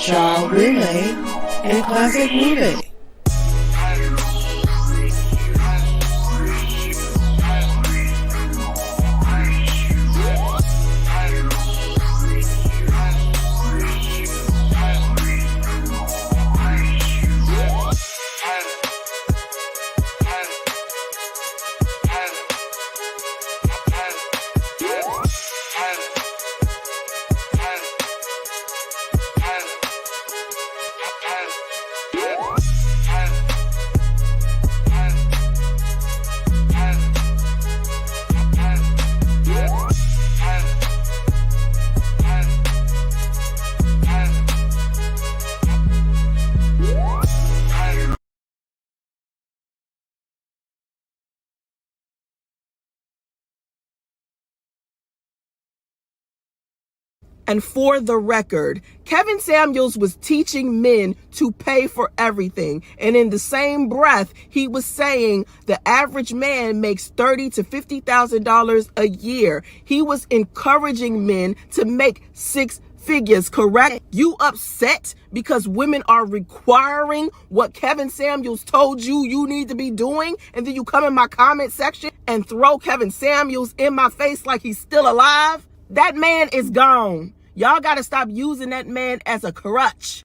Char Relay, and Classic Movie. And for the record, Kevin Samuels was teaching men to pay for everything. And in the same breath, he was saying the average man makes $30,000 to $50,000 a year. He was encouraging men to make six figures, correct? You upset because women are requiring what Kevin Samuels told you you need to be doing, and then you come in my comment section and throw Kevin Samuels in my face like he's still alive? That man is gone. Y'all got to stop using that man as a crutch.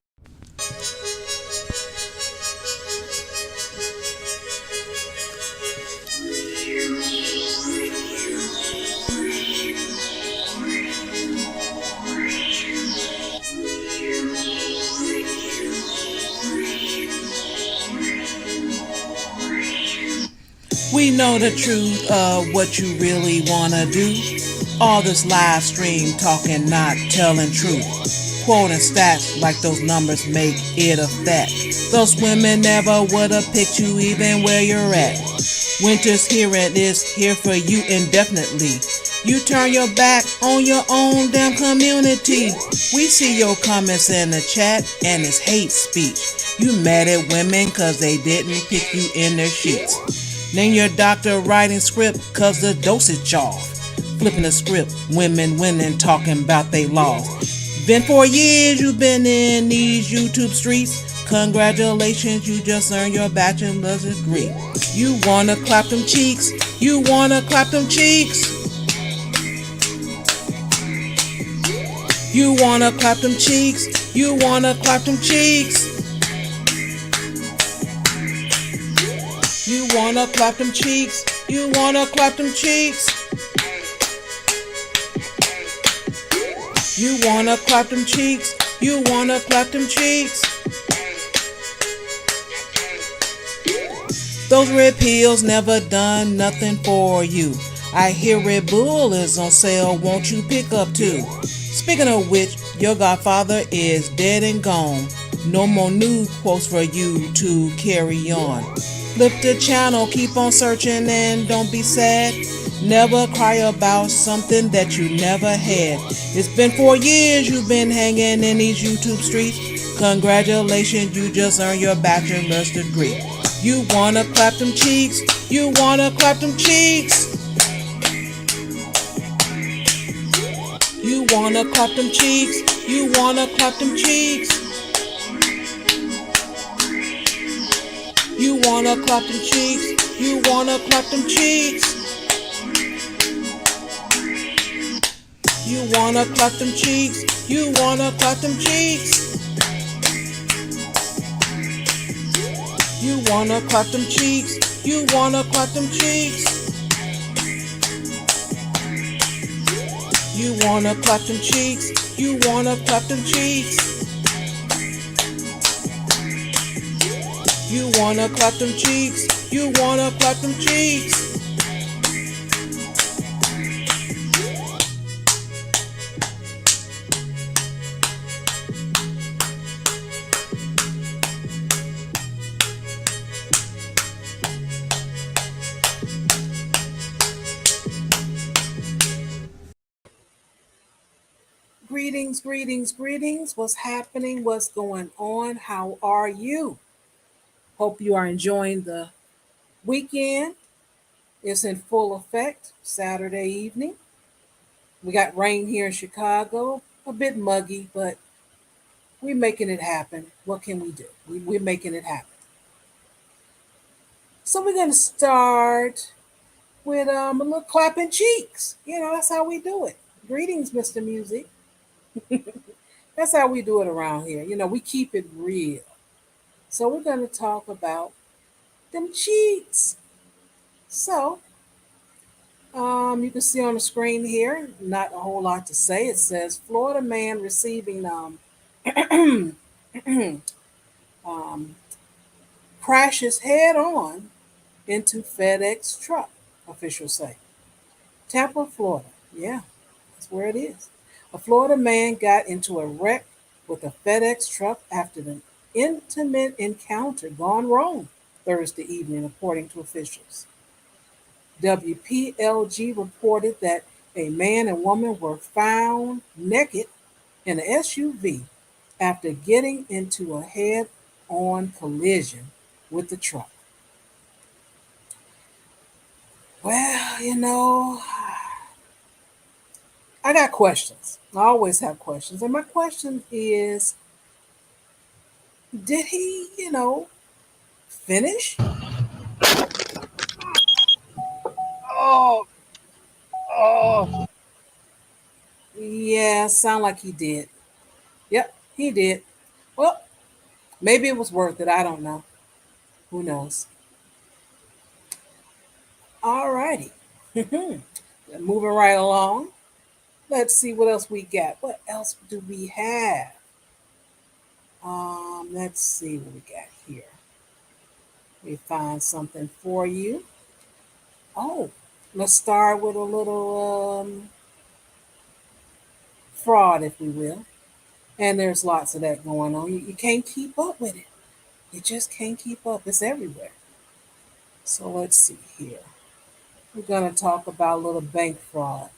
We know the truth of what you really wanna do. All this live stream talking, not telling truth. Quoting stats like those numbers make it a fact. Those women never would've picked you even where you're at. Winter's here and it's here for you indefinitely. You turn your back on your own damn community. We see your comments in the chat and it's hate speech. You mad at women cause they didn't pick you in their sheets. Name your doctor writing script cause the dosage off. Flipping the script, women winning, talking about they laws. Been 4 years you've been in these YouTube streets. Congratulations, you just earned your bachelor's degree. You wanna clap them cheeks, you wanna clap them cheeks. You wanna clap them cheeks, you wanna clap them cheeks. You wanna clap them cheeks, you wanna clap them cheeks. You wanna clap them cheeks, you wanna clap them cheeks. Those red pills never done nothing for you. I hear Red Bull is on sale, won't you pick up too? Speaking of which, your godfather is dead and gone. No more new quotes for you to carry on. Flip the channel, keep on searching and don't be sad. Never cry about something that you never had. It's been 4 years you've been hanging in these YouTube streets. Congratulations, you just earned your bachelor's degree. You wanna clap them cheeks, you wanna clap them cheeks. You wanna clap them cheeks, you wanna clap them cheeks. You wanna clap them cheeks, you wanna clap them cheeks. You wanna clap them cheeks, you wanna clap them cheeks. You wanna clap them cheeks, you wanna clap them cheeks. You wanna clap them cheeks, you wanna clap them cheeks. You wanna clap them cheeks, you wanna clap them cheeks. Greetings, greetings, greetings. What's happening? What's going on? How are you? Hope you are enjoying the weekend. It's in full effect. Saturday evening. We got rain here in Chicago. A bit muggy, but We're making it happen. What can we do? We're making it happen. So we're going to start with a little clapping cheeks. That's how we do it. Greetings, Mr. Music. That's how we do it around here. We keep it real. So we're going to talk about them cheeks. So you can see on the screen here, not a whole lot to say. It says Florida man receiving um, crashes head on into FedEx truck, officials say. Tampa, Florida. Yeah, that's where it is. A Florida man got into a wreck with a FedEx truck after an intimate encounter gone wrong Thursday evening, according to officials. WPLG reported that a man and woman were found naked in an SUV after getting into a head on collision with the truck. Well, I got questions. I always have questions. And my question is, did he, finish? Oh, oh. Yeah, sound like he did. Yep, he did. Well, maybe it was worth it. I don't know. Who knows? All righty. Moving right along. Let's see what else we got. What else do we have? Let's see what we got here. We find something for you. Oh, let's start with a little fraud, if we will. And there's lots of that going on. You can't keep up with it. You just can't keep up. It's everywhere. So let's see here. We're going to talk about a little bank fraud.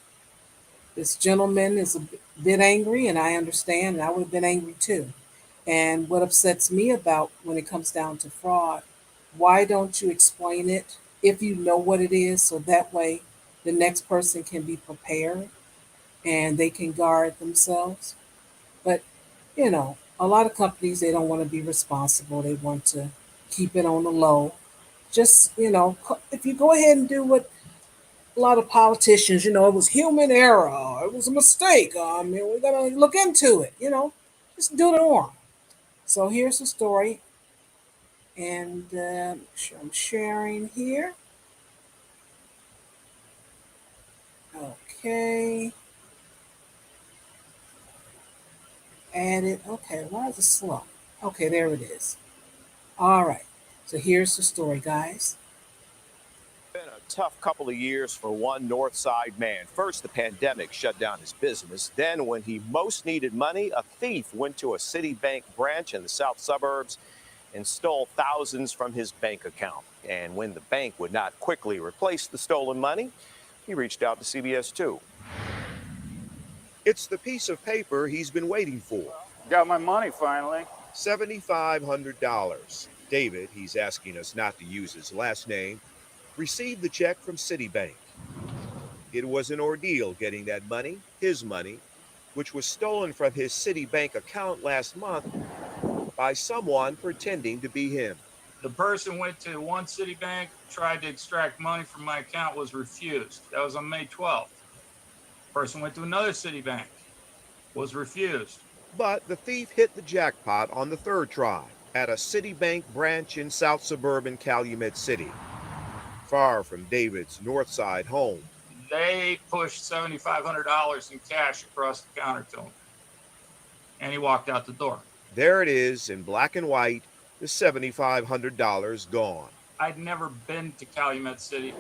This gentleman is a bit angry, and I understand, and I would have been angry too. And what upsets me about when it comes down to fraud, why don't you explain it if you know what it is so that way the next person can be prepared and they can guard themselves? But, a lot of companies, they don't want to be responsible. They want to keep it on the low. Just, if you go ahead and do what a lot of politicians, it was human error, it was a mistake. We're going to look into it, just do the norm. So here's the story, and I'm sharing here. Okay, add it. Okay, why is it slow? Okay, there it is. All right, so here's the story, guys. Been a tough couple of years for one North Side man. First, the pandemic shut down his business. Then, when he most needed money, a thief went to a Citibank branch in the south suburbs and stole thousands from his bank account. And when the bank would not quickly replace the stolen money, he reached out to CBS 2. It's the piece of paper he's been waiting for. Got my money finally. $7,500. David, he's asking us not to use his last name, received the check from Citibank. It was an ordeal getting that money, his money, which was stolen from his Citibank account last month by someone pretending to be him. The person went to one Citibank, tried to extract money from my account, was refused. That was on May 12th. Person went to another Citibank, was refused. But the thief hit the jackpot on the third try at a Citibank branch in south suburban Calumet City, far from David's North Side home. They pushed $7,500 in cash across the counter to him, and he walked out the door. There it is in black and white, the $7,500 gone. I'd never been to Calumet City.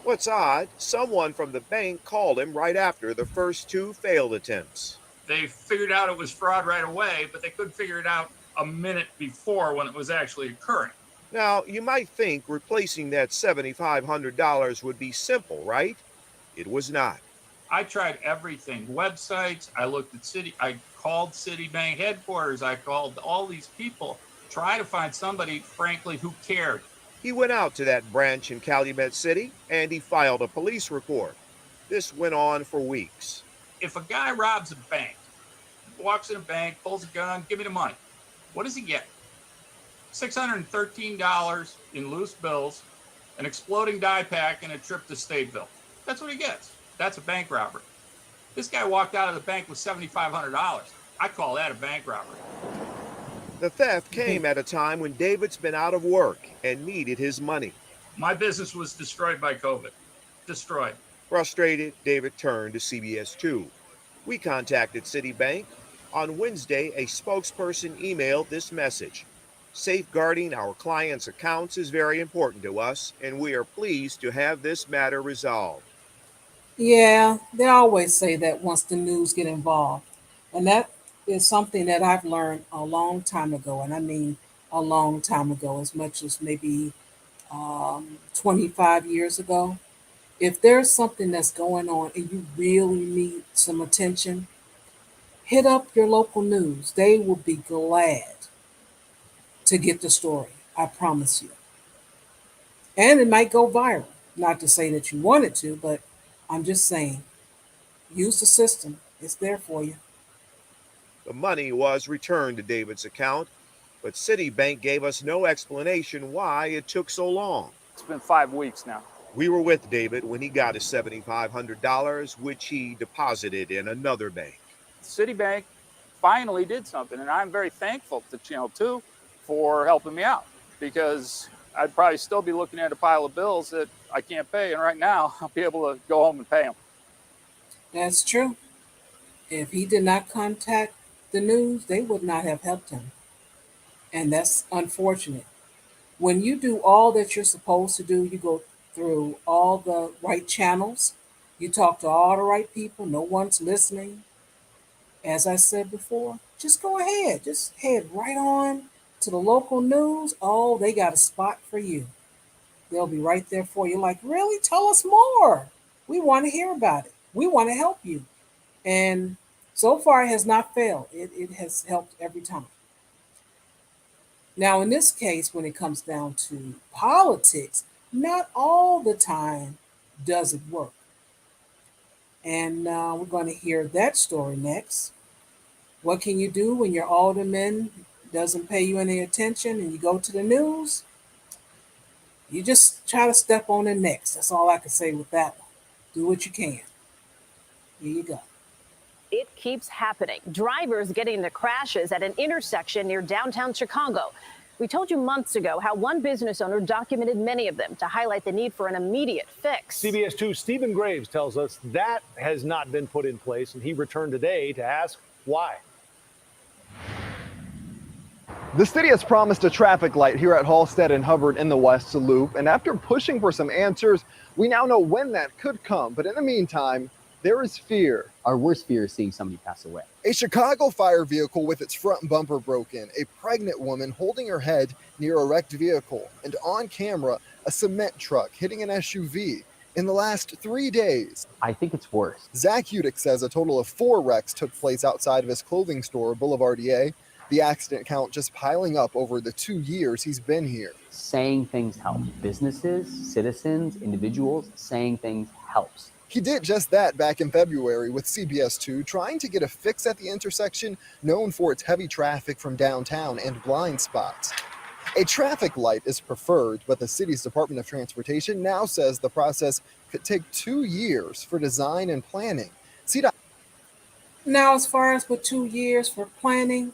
What's odd, someone from the bank called him right after the first two failed attempts. They figured out it was fraud right away, but they couldn't figure it out a minute before when it was actually occurring. Now, you might think replacing that $7,500 would be simple, right? It was not. I tried everything, websites, I called Citibank headquarters, I called all these people, trying to find somebody, frankly, who cared. He went out to that branch in Calumet City and he filed a police report. This went on for weeks. If a guy robs a bank, walks in a bank, pulls a gun, give me the money. What does he get? $613 in loose bills, an exploding die pack, and a trip to Stateville. That's what he gets. That's a bank robbery. This guy walked out of the bank with $7,500. I call that a bank robbery. The theft came at a time when David's been out of work and needed his money. My business was destroyed by COVID. Destroyed. Frustrated, David turned to CBS2. We contacted Citibank. On Wednesday, a spokesperson emailed this message. Safeguarding our clients' accounts is very important to us, and we are pleased to have this matter resolved. Yeah, they always say that once the news get involved. And that is something that I've learned a long time ago. And I mean a long time ago, as much as maybe 25 years ago. If there's something that's going on and you really need some attention, hit up your local news. They will be glad to get the story. I promise you. And it might go viral. Not to say that you want it to, but I'm just saying, use the system. It's there for you. The money was returned to David's account, but Citibank gave us no explanation why it took so long. It's been 5 weeks now. We were with David when he got his $7,500, which he deposited in another bank. Citibank finally did something, and I'm very thankful to Channel 2 for helping me out, because I'd probably still be looking at a pile of bills that I can't pay, and right now I'll be able to go home and pay them. That's true. If he did not contact the news, they would not have helped him. And that's unfortunate. When you do all that you're supposed to do, you go through all the right channels, you talk to all the right people, no one's listening. As I said before, just go ahead. Just head right on to the local news. Oh, they got a spot for you. They'll be right there for you. Like, really? Tell us more. We want to hear about it. We want to help you. And so far, it has not failed. It has helped every time. Now, in this case, when it comes down to politics, not all the time does it work. And we're going to hear that story next. What can you do when your alderman doesn't pay you any attention and you go to the news? You just try to step on the necks. That's all I can say with that one. Do what you can. Here you go. It keeps happening. Drivers getting into crashes at an intersection near downtown Chicago. We told you months ago how one business owner documented many of them to highlight the need for an immediate fix. CBS 2's Stephen Graves tells us that has not been put in place, and he returned today to ask why. The city has promised a traffic light here at Halstead and Hubbard in the West Loop, and after pushing for some answers, we now know when that could come. But in the meantime, there is fear. Our worst fear is seeing somebody pass away. A Chicago fire vehicle with its front bumper broken, a pregnant woman holding her head near a wrecked vehicle, and on camera, a cement truck hitting an SUV. In the last 3 days, I think it's worse. Zach Udick says a total of 4 wrecks took place outside of his clothing store, Boulevardier. The accident count just piling up over the 2 years he's been here. Saying things help. Businesses, citizens, individuals, saying things helps. He did just that back in February with CBS 2, trying to get a fix at the intersection known for its heavy traffic from downtown and blind spots. A traffic light is preferred, but the city's Department of Transportation now says the process could take 2 years for design and planning. Now, as far as with 2 years for planning,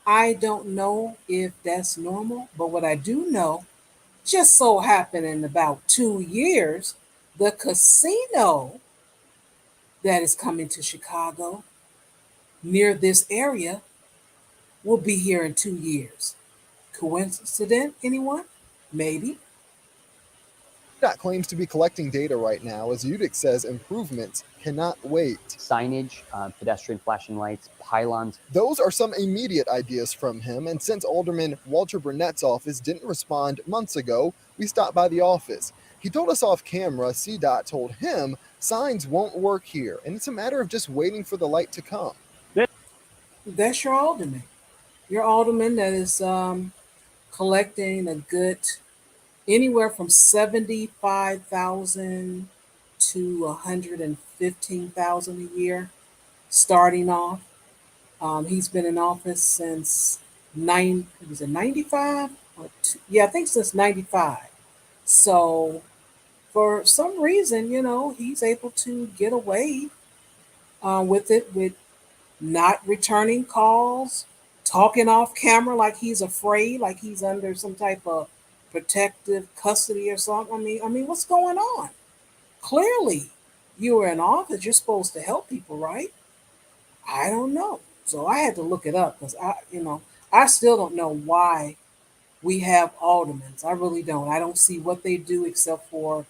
I don't know if that's normal, but what I do know, just so happened in about 2 years, the casino that is coming to Chicago near this area will be here in 2 years. Coincidence, anyone? Maybe. CDOT claims to be collecting data right now, as Udick says improvements cannot wait. Signage, pedestrian flashing lights, pylons. Those are some immediate ideas from him, and since Alderman Walter Burnett's office didn't respond months ago, we stopped by the office. He told us off camera CDOT told him signs won't work here, and it's a matter of just waiting for the light to come. That's your alderman. Your alderman that is collecting a good anywhere from 75,000 to 115,000 a year, starting off. He's been in office since was it 95? Yeah, I think since 95. So for some reason, he's able to get away with it, with not returning calls, talking off camera like he's afraid, like he's under some type of protective custody or something. I mean, what's going on? Clearly, you are in office. You're supposed to help people, right? I don't know. So I had to look it up because I still don't know why we have aldermen. I really don't. I don't see what they do except for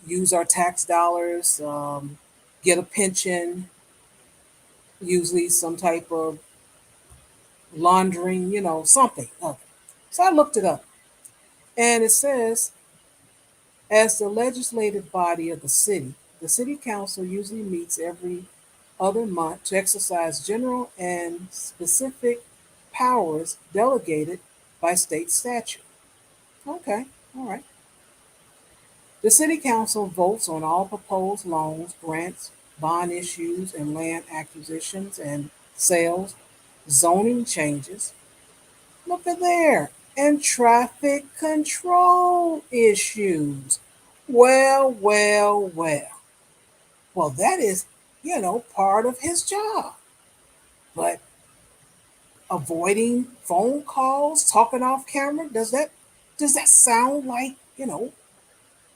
use our tax dollars, get a pension, usually some type of laundering, something. Okay. So I looked it up, and it says, as the legislative body of the city council usually meets every other month to exercise general and specific powers delegated by state statute. Okay, all right. The city council votes on all proposed loans, grants, bond issues, and land acquisitions and sales, zoning changes. Look at there. And traffic control issues. Well, well, well. Well, that is, part of his job. But avoiding phone calls, talking off camera, does that sound like,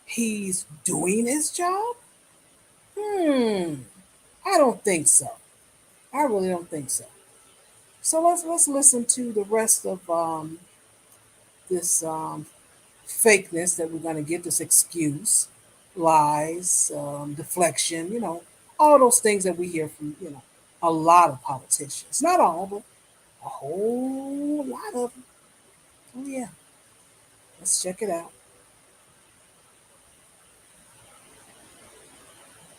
he's doing his job? I don't think so. I really don't think so. So let's listen to the rest of this fakeness that we're going to get, this excuse, lies, deflection, all those things that we hear from, a lot of politicians. Not all, but a whole lot of them. Oh, yeah. Let's check it out.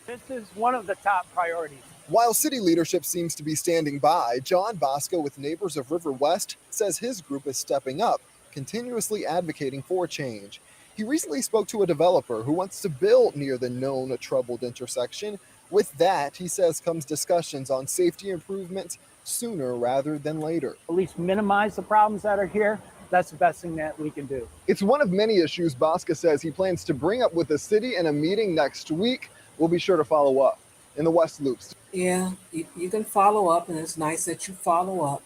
This is one of the top priorities. While city leadership seems to be standing by, John Bosco with Neighbors of River West says his group is stepping up, continuously advocating for change. He recently spoke to a developer who wants to build near the known troubled intersection. With that, he says, comes discussions on safety improvements sooner rather than later. At least minimize the problems that are here. That's the best thing that we can do. It's one of many issues Bosco says he plans to bring up with the city in a meeting next week. We'll be sure to follow up. In the West Loops. Yeah, you can follow up, and it's nice that you follow up.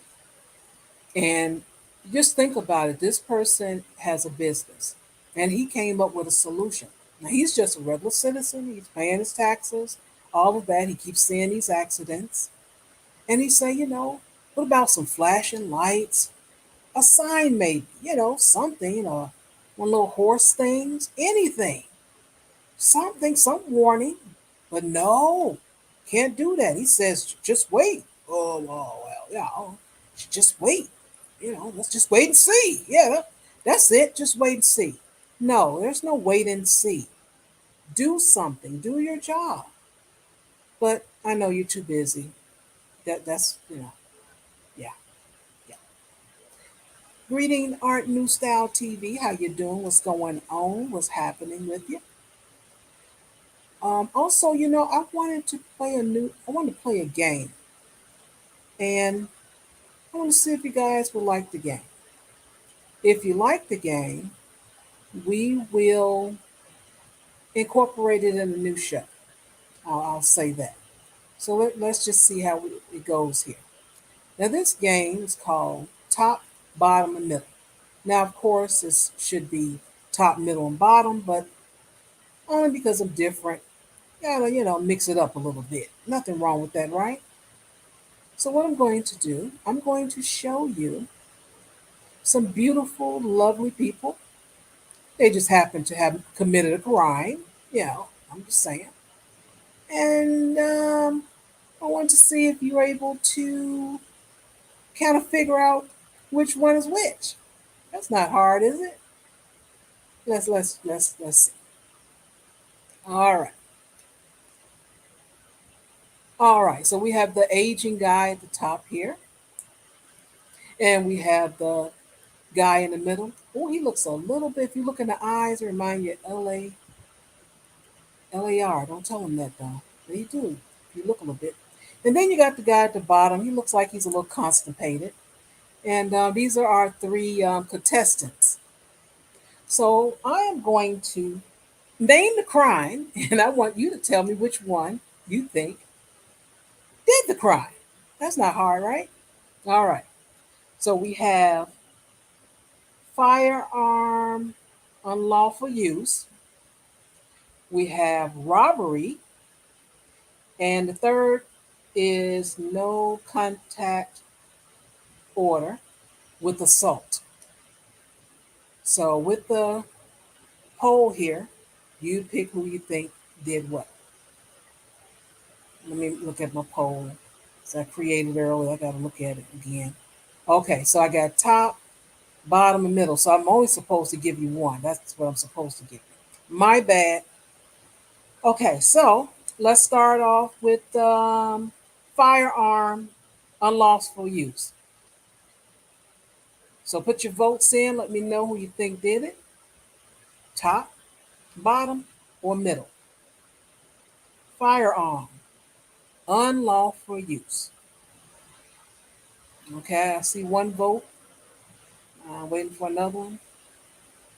And just think about it. This person has a business, and he came up with a solution. Now, he's just a regular citizen. He's paying his taxes, all of that. He keeps seeing these accidents. And he say, what about some flashing lights? A sign maybe, something, one little horse things, anything. Something, some warning. But no, can't do that. He says, just wait. Oh, well, just wait. Let's just wait and see. Yeah, that's it. Just wait and see. No, there's no wait and see. Do something. Do your job. But I know you're too busy. That's, yeah. Greeting Art New Style TV. How you doing? What's going on? What's happening with you? Also, I wanted to play a game, and I want to see if you guys would like the game. If you like the game, we will incorporate it in a new show. I'll say that. So let's just see how it goes here. Now, this game is called Top, Bottom, and Middle. Now, of course, this should be top, middle, and bottom, but only because I'm different. Gotta, mix it up a little bit. Nothing wrong with that, right? So what I'm going to do, I'm going to show you some beautiful, lovely people. They just happen to have committed a crime. I'm just saying. And I want to see if you're able to kind of figure out which one is which. That's not hard, is it? Let's see. All right. All right, so we have the aging guy at the top here. And we have the guy in the middle. Oh, he looks a little bit, if you look in the eyes, it remind you of LAR. Don't tell him that, though. But he do, if you look a little bit. And then you got the guy at the bottom. He looks like he's a little constipated. And these are our three contestants. So I am going to name the crime, and I want you to tell me which one you think did the crime. That's not hard, right? All right. So we have firearm unlawful use, we have robbery, and the third is no contact order with assault. So with the poll here, you pick who you think did what. Let me look at my poll. So I created earlier. I got to look at it again. Okay, so I got top, bottom, and middle. So I'm only supposed to give you one. That's what I'm supposed to give you. My bad. Okay, so let's start off with firearm unlawful use. So put your votes in. Let me know who you think did it. Top, bottom, or middle. Firearm unlawful use. Okay, I see one vote. Waiting for another one.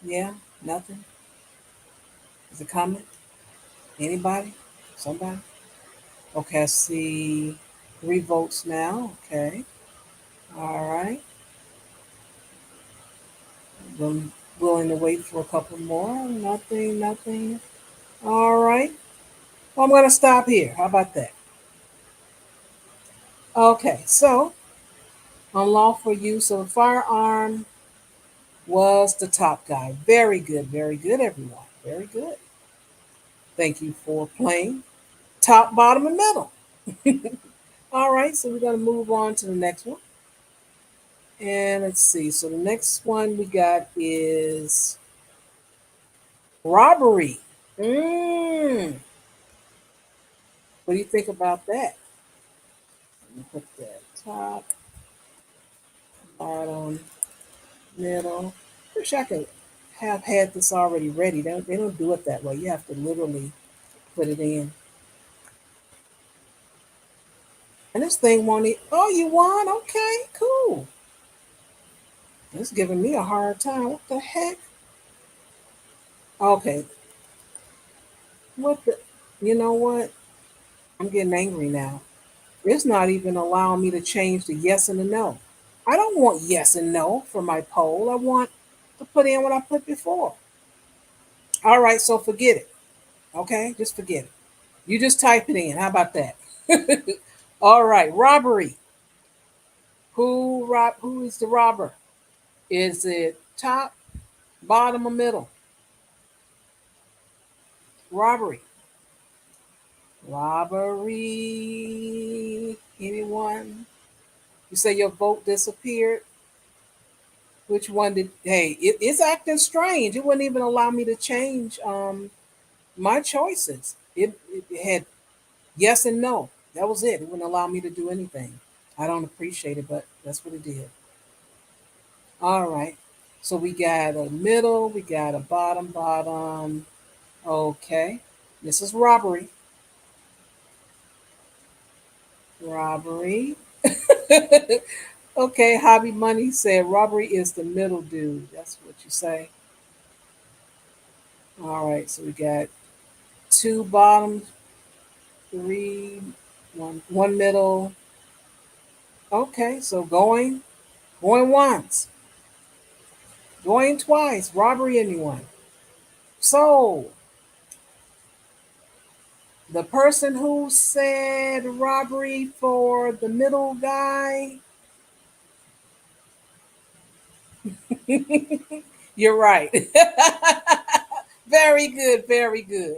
Yeah, nothing. Is it coming? Anybody? Somebody? Okay, I see three votes now. Okay. All right. I'm willing to wait for a couple more. Nothing, nothing. All right. Well, I'm going to stop here. How about that? Okay, so unlawful use of a firearm was the top guy. Very good, everyone. Very good. Thank you for playing. Top, bottom, and middle. All right, so we're going to move on to the next one. And let's see. So the next one we got is robbery. Mm. What do you think about that? Let me put that top, bottom, middle. Wish I could have had this already ready. They don't do it that way. You have to literally put it in. And this thing won't eat. Oh, you won? Okay, cool. It's giving me a hard time. What the heck? Okay. What the? You know what? I'm getting angry now. It's not even allowing me to change the yes and the no. I don't want yes and no for my poll. I want to put in what I put before. All right, so forget it. Okay, just forget it. You just type it in. How about that? All right, robbery. Who is the robber? Is it top, bottom, or middle? Robbery. Robbery. Anyone? You say your vote disappeared? Which one did? Hey, it's acting strange. It wouldn't even allow me to change my choices. It had yes and no. That was it. It wouldn't allow me to do anything. I don't appreciate it, but that's what it did. All right. So we got a middle, we got a bottom. Okay. This is robbery. Robbery. Okay, Hobby Money said robbery is the middle dude. That's what you say. All right, so we got two bottoms, three, one middle. Okay, so going once, going twice. Robbery, anyone? So the person who said robbery for the middle guy, you're right. Very good, very good.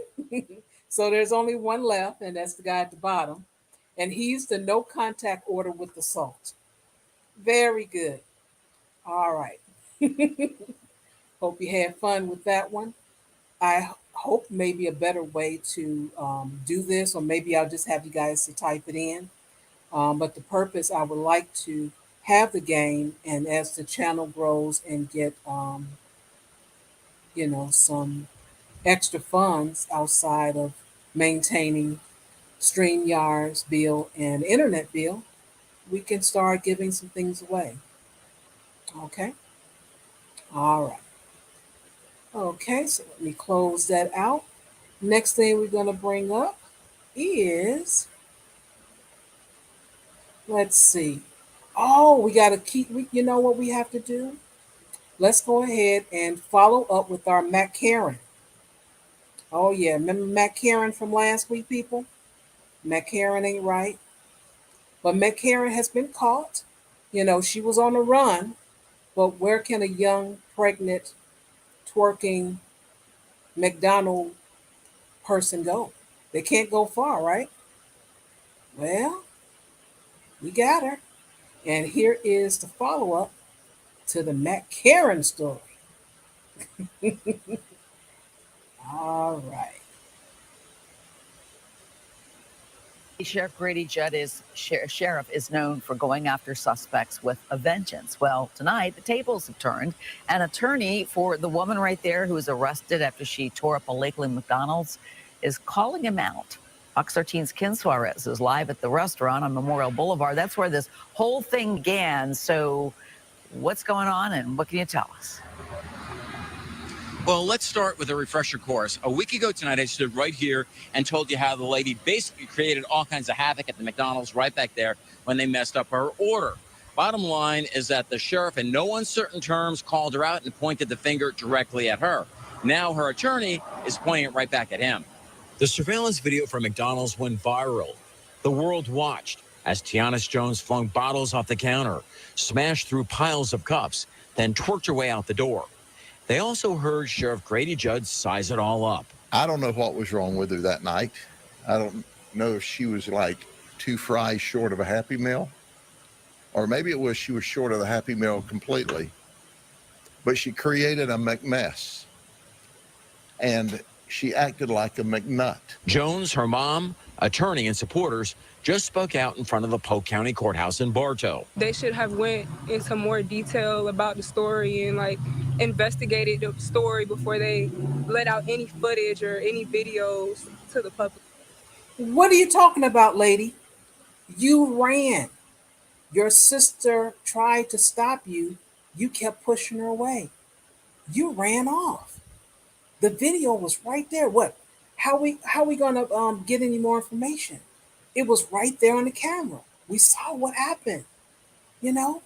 So there's only one left, and that's the guy at the bottom. And he's the no contact order with assault. Very good. All right. Hope you had fun with that one. I hope maybe a better way to do this, or maybe I'll just have you guys to type it in. But the purpose, I would like to have the game, and as the channel grows and get, some extra funds outside of maintaining StreamYard's bill and internet bill, we can start giving some things away. Okay? All right. Okay, so let me close that out. Next thing we're going to bring up is, let's see. Oh, we got to you know what we have to do? Let's go ahead and follow up with our McKaren. Oh, yeah. Remember McKaren from last week, people? McKaren ain't right. But McKaren has been caught. You know, she was on the run. But where can a young, pregnant, twerking McDonald person go? They can't go far, right? Well, we got her. And here is the follow up to the McKaren story. All right. Sheriff Grady Judd sheriff is known for going after suspects with a vengeance. Well, tonight the tables have turned. An attorney for the woman right there who was arrested after she tore up a Lakeland McDonald's is calling him out. Fox 13's Ken Suarez is live at the restaurant on Memorial Boulevard. That's where this whole thing began. So what's going on and what can you tell us? Well, let's start with a refresher course. A week ago tonight, I stood right here and told you how the lady basically created all kinds of havoc at the McDonald's right back there when they messed up her order. Bottom line is that the sheriff, in no uncertain terms, called her out and pointed the finger directly at her. Now her attorney is pointing it right back at him. The surveillance video from McDonald's went viral. The world watched as Tiana Jones flung bottles off the counter, smashed through piles of cups, then twerked her way out the door. They also heard Sheriff Grady Judd size it all up. I don't know what was wrong with her that night. I don't know if she was like 2 fries short of a Happy Meal, or maybe it was she was short of the Happy Meal completely. But she created a McMess, and she acted like a McNut. Jones, her mom, attorney, and supporters just spoke out in front of the Polk County Courthouse in Bartow. They should have went into more detail about the story and investigated the story before they let out any footage or any videos to the public. What are you talking about, lady? You ran. Your sister tried to stop you. You kept pushing her away. You ran off. The video was right there. What? How we gonna get any more information? It was right there on the camera. We saw what happened. You know?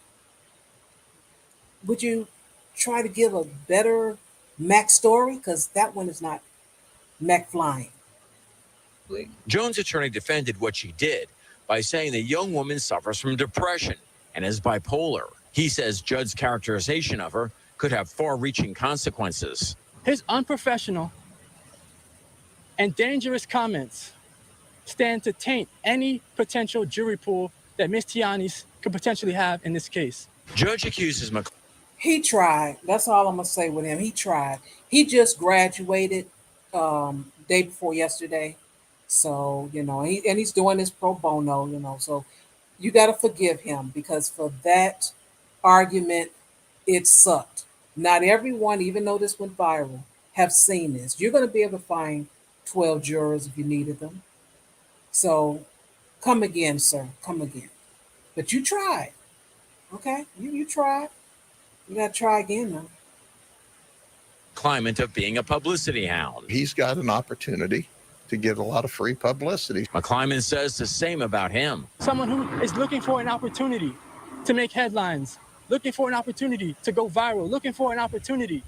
Would you try to give a better Mac story? Because that one is not Mac flying. Jones' attorney defended what she did by saying the young woman suffers from depression and is bipolar. He says Judd's characterization of her could have far-reaching consequences. His unprofessional and dangerous comments stand to taint any potential jury pool that Ms. Tiani could potentially have in this case. Judge accuses McKaren. He tried. That's all I'm gonna say with him. He tried. He just graduated day before yesterday, so he's doing this pro bono. So you got to forgive him because for that argument, it sucked. Not everyone, even though this went viral, have seen this. You're going to be able to find 12 jurors if you needed them. So come again, sir. Come again. But you tried. Okay? You tried. You got to try again, though. Climate of being a publicity hound. He's got an opportunity to get a lot of free publicity. McClyman says the same about him. Someone who is looking for an opportunity to make headlines, looking for an opportunity to go viral, looking for an opportunity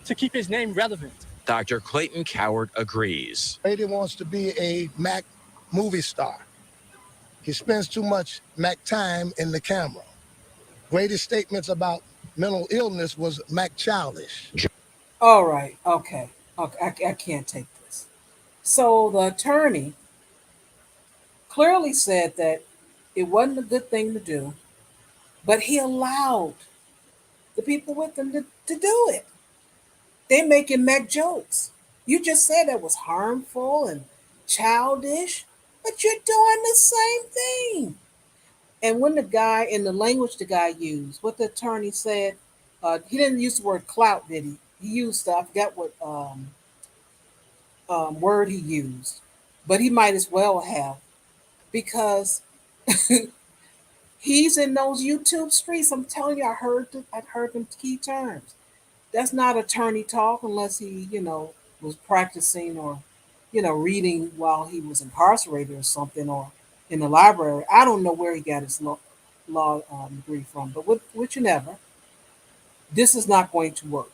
to keep his name relevant. Dr. Clayton Coward agrees. Grady wants to be a Mac movie star. He spends too much Mac time in the camera. Grady's statements about mental illness was Mac childish. All right. Okay. I can't take this. So the attorney clearly said that it wasn't a good thing to do, but he allowed the people with him to do it. They're making Mac jokes. You just said that was harmful and childish, but you're doing the same thing. And when the guy, in the language the guy used, what the attorney said, he didn't use the word clout, did he? He used, I forgot what word he used. but he might as well have because he's in those YouTube streets. I'm telling you, I heard them key terms. That's not attorney talk unless he, was practicing or, reading while he was incarcerated or something or in the library. I don't know where he got his law degree from, but which you never. This is not going to work.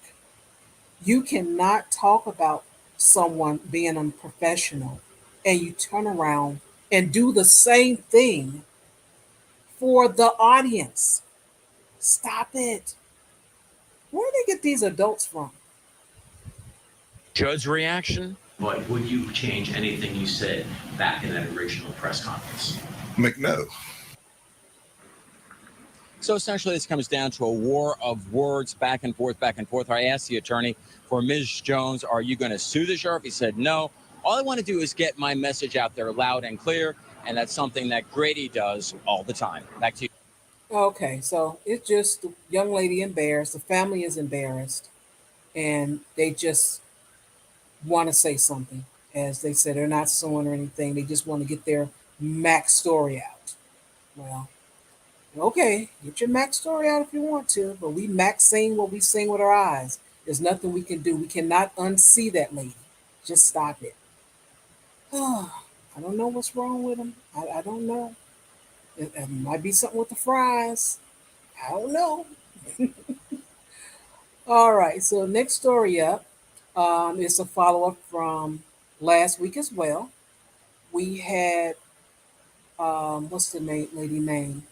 You cannot talk about someone being unprofessional and you turn around and do the same thing for the audience. Stop it. Where do they get these adults from? Judge's reaction? But would you change anything you said back in that original press conference? McNo. So essentially, this comes down to a war of words back and forth, back and forth. I asked the attorney for Ms. Jones, are you going to sue the sheriff? He said no. All I want to do is get my message out there loud and clear, and that's something that Grady does all the time. Back to you. Okay, so it's just the young lady embarrassed. The family is embarrassed, and they just want to say something. As they said, they're not suing or anything. They just want to get their Mac story out. Well, okay, get your Mac story out if you want to, but we Mac sing what we sing with our eyes. There's nothing we can do. We cannot unsee that lady. Just stop it. I don't know what's wrong with them. I don't know. It might be something with the fries. I don't know. All right, so next story up is a follow up from last week as well. We had, what's the lady name?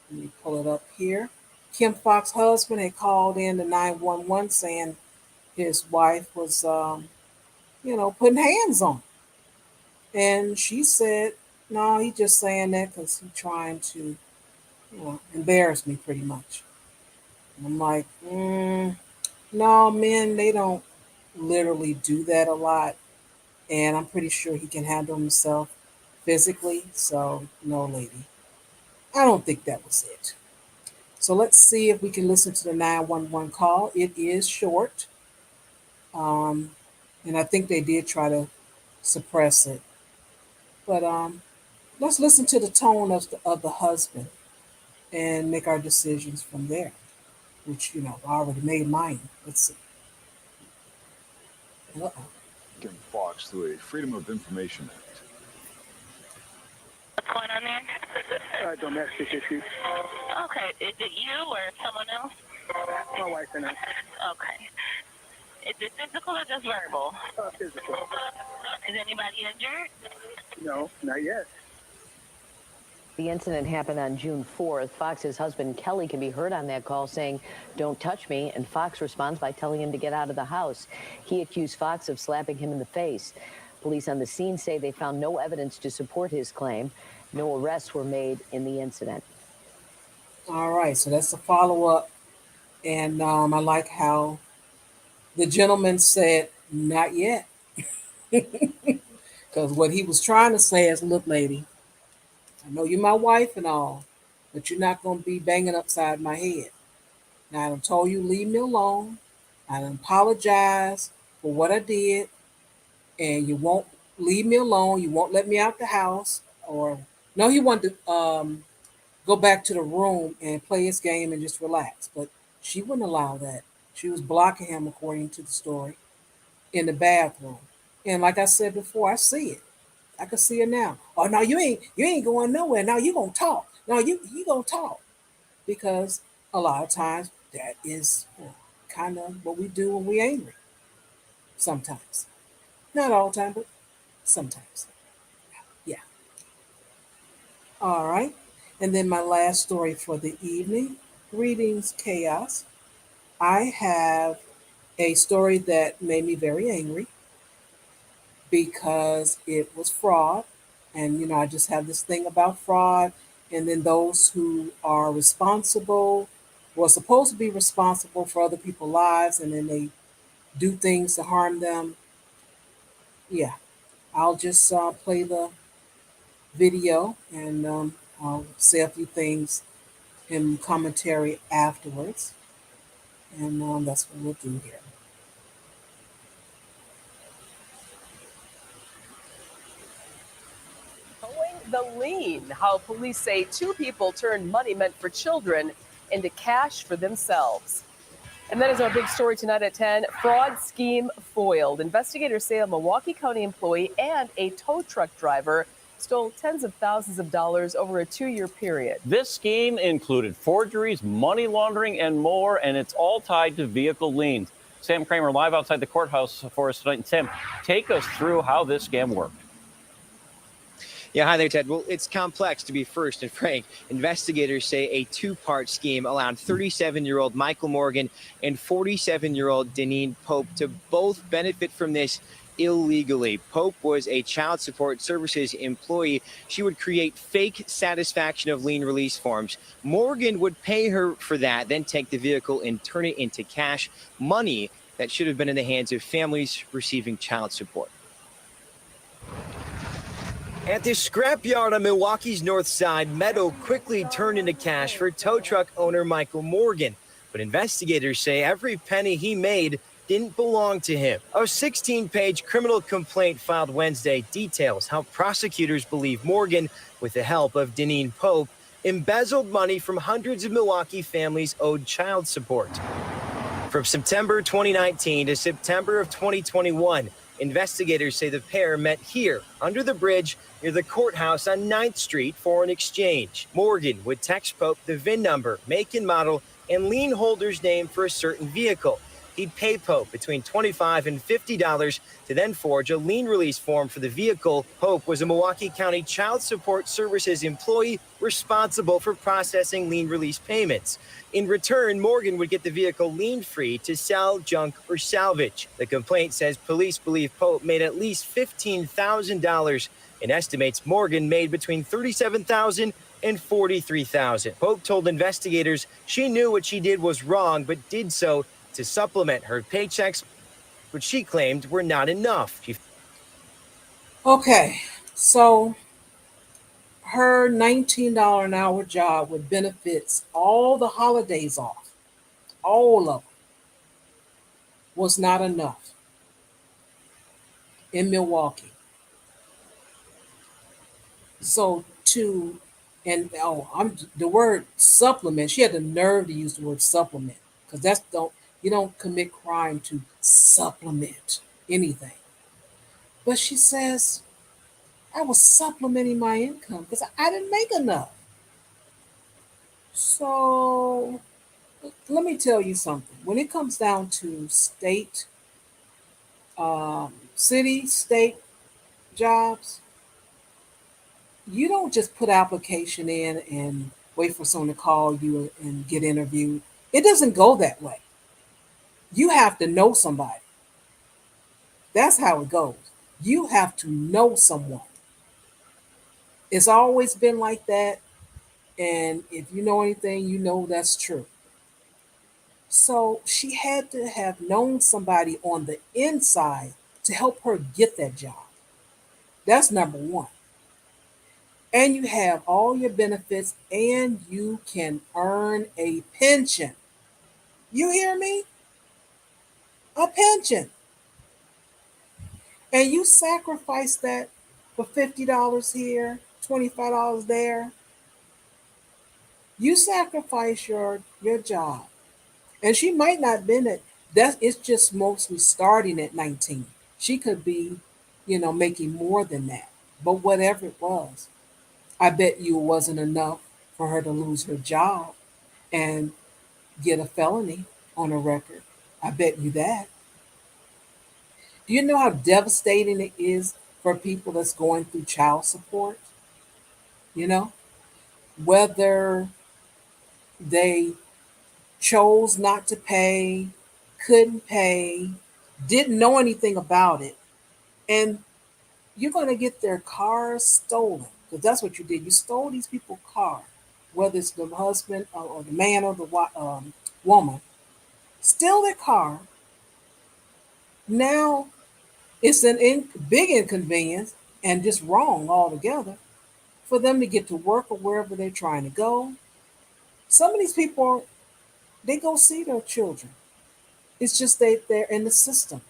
Let me pull it up here. Kim Fox's husband had called in to 911 saying his wife was, putting hands on him. And she said, no, he's just saying that because he's trying to, embarrass me pretty much. And I'm like, no, men, they don't literally do that a lot. And I'm pretty sure he can handle himself physically. So, no, lady. I don't think that was it. So let's see if we can listen to the 911 call. It is short. Um, and I think they did try to suppress it. But let's listen to the tone of the husband and make our decisions from there, which, I already made mine. Let's see. Uh-oh. Kim Fox through a Freedom of Information Act. What's going on there? Domestic issue. Okay, is it you or someone else? My wife and I. Okay. Is it physical or just verbal? Physical. Is anybody injured? No, not yet. The incident happened on June 4th. Fox's husband, Kelly, can be heard on that call saying, "Don't touch me," and Fox responds by telling him to get out of the house. He accused Fox of slapping him in the face. Police on the scene say they found no evidence to support his claim. No arrests were made in the incident. All right, so that's a follow-up. And I like how the gentleman said, not yet. Because what he was trying to say is, look, lady, I know you're my wife and all, but you're not going to be banging upside my head. Now, I done told you, leave me alone. I done apologize for what I did, and you won't leave me alone. You won't let me out the house. Or, no, he wanted to go back to the room and play his game and just relax. But she wouldn't allow that. She was blocking him, according to the story, in the bathroom. And like I said before, I see it. I can see it now. Oh no, you ain't going nowhere. Now you gonna talk. No, you gonna talk. Because a lot of times that is kind of what we do when we're angry. Sometimes. Not all the time, but sometimes. Yeah. All right. And then my last story for the evening. Greetings, chaos. I have a story that made me very angry because it was fraud. And, I just have this thing about fraud. And then those who are responsible or supposed to be responsible for other people's lives and then they do things to harm them. Yeah, I'll just play the video and I'll say a few things in commentary afterwards. And that's what we'll do here. the lien, how police say two people turned money meant for children into cash for themselves. And that is our big story tonight at 10. Fraud scheme foiled. Investigators say a Milwaukee County employee and a tow truck driver stole tens of thousands of dollars over a 2-year period. This scheme included forgeries, money laundering, and more, and it's all tied to vehicle liens. Sam Kramer live outside the courthouse for us tonight. And Sam, take us through how this scam worked. Yeah, hi there, Ted. Well, it's complex, to be first and frank. Investigators say a two-part scheme allowed 37-year-old Michael Morgan and 47-year-old Deneen Pope to both benefit from this illegally. Pope was a child support services employee. She would create fake satisfaction of lien release forms. Morgan would pay her for that, then take the vehicle and turn it into cash, money that should have been in the hands of families receiving child support. At this scrapyard on Milwaukee's north side, metal quickly turned into cash for tow truck owner Michael Morgan. But investigators say every penny he made didn't belong to him. A 16-page criminal complaint filed Wednesday details how prosecutors believe Morgan, with the help of Deneen Pope, embezzled money from hundreds of Milwaukee families owed child support. From September 2019 to September of 2021, investigators say the pair met here under the bridge near the courthouse on 9th Street for an exchange. Morgan would text Pope the VIN number, make and model, and lien holder's name for a certain vehicle. He'd pay Pope between $25 and $50 to then forge a lien release form for the vehicle. Pope was a Milwaukee County Child Support Services employee responsible for processing lien release payments. In return, Morgan would get the vehicle lien-free to sell, junk, or salvage. The complaint says police believe Pope made at least $15,000 and estimates Morgan made between $37,000 and $43,000. Pope told investigators she knew what she did was wrong, but did so to supplement her paychecks, which she claimed were not enough. Okay, so her $19 an hour job with benefits, all the holidays off, all of them, was not enough in Milwaukee. So the word supplement, she had the nerve to use the word supplement, because you don't commit crime to supplement anything. But she says, I was supplementing my income because I didn't make enough. So let me tell you something. When it comes down to state, city, state jobs, you don't just put application in and wait for someone to call you and get interviewed. It doesn't go that way. You have to know somebody. That's how it goes. You have to know someone. It's always been like that. And if you know anything, you know that's true. So she had to have known somebody on the inside to help her get that job. That's number one. And you have all your benefits and you can earn a pension. You hear me? A pension. And you sacrifice that for $50 here, $25 there. You sacrifice your job. And she might not have been it's just mostly starting at 19. She could be, making more than that. But whatever it was, I bet you it wasn't enough for her to lose her job and get a felony on her record. I bet you that. Do you know how devastating it is for people that's going through child support? You know, whether they chose not to pay, couldn't pay, didn't know anything about it, and you're going to get their cars stolen, because that's what you did. You stole these people's car, whether it's the husband or the man or the woman, steal their car. Now it's big inconvenience and just wrong altogether for them to get to work or wherever they're trying to go. Some of these people, they go see their children. It's just they're in the system.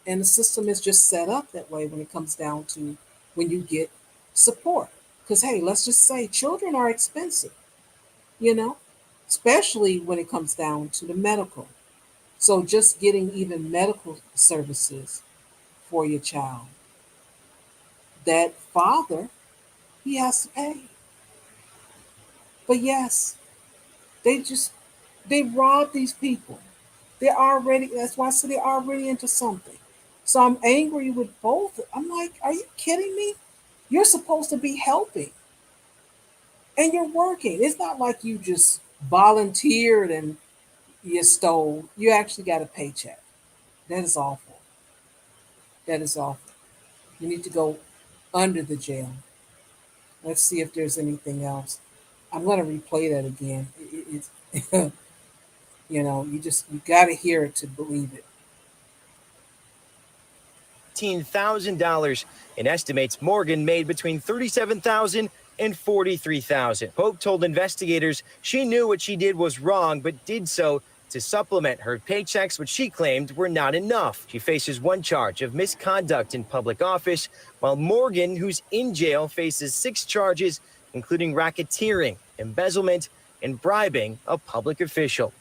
And the system is just set up that way when it comes down to when you get support. Because, hey, let's just say children are expensive, you know, especially when it comes down to the medical. So just getting even medical services for your child, that father, he has to pay. But yes, they just, they rob these people. They're already, that's why I said they're already into something. So I'm angry with both. I'm like, are you kidding me? You're supposed to be helping and you're working. It's not like you just volunteered and you stole. You actually got a paycheck. That is awful. That is awful. You need to go under the jail. Let's see if there's anything else. I'm going to replay that again. It's, you got to hear it to believe it. $15,000 and estimates Morgan made between $37,000 and $43,000. Pope told investigators she knew what she did was wrong, but did so to supplement her paychecks, which she claimed were not enough. She faces one charge of misconduct in public office, while Morgan, who's in jail, faces 6 charges, including racketeering, embezzlement, and bribing a public official.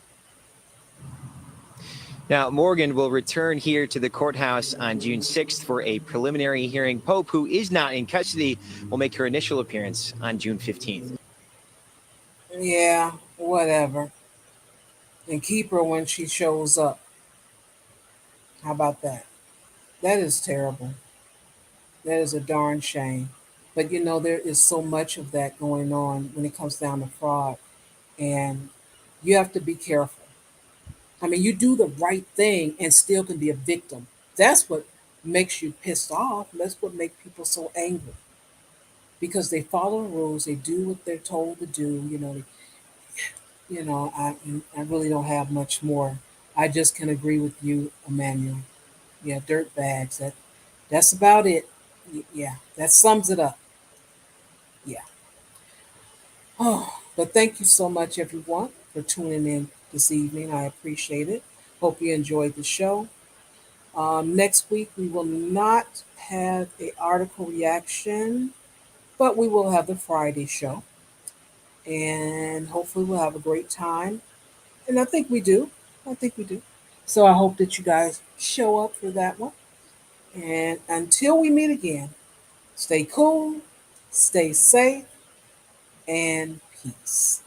Now, Morgan will return here to the courthouse on June 6th for a preliminary hearing. Pope, who is not in custody, will make her initial appearance on June 15th. Yeah, whatever. And keep her when she shows up. How about that? That is terrible. That is a darn shame. But there is so much of that going on when it comes down to fraud. And you have to be careful. I mean, you do the right thing and still can be a victim. That's what makes you pissed off. That's what makes people so angry. Because they follow the rules, they do what they're told to do. I really don't have much more. I just can agree with you, Emmanuel. Yeah, dirt bags. That's about it. Yeah, that sums it up. Yeah. Oh, but thank you so much, everyone, for tuning in this evening. I appreciate it. Hope you enjoyed the show. Next week we will not have a article reaction, but we will have the Friday show, and hopefully we'll have a great time. And I think we do. I think we do. So I hope that you guys show up for that one. And until we meet again, stay cool, stay safe, and peace.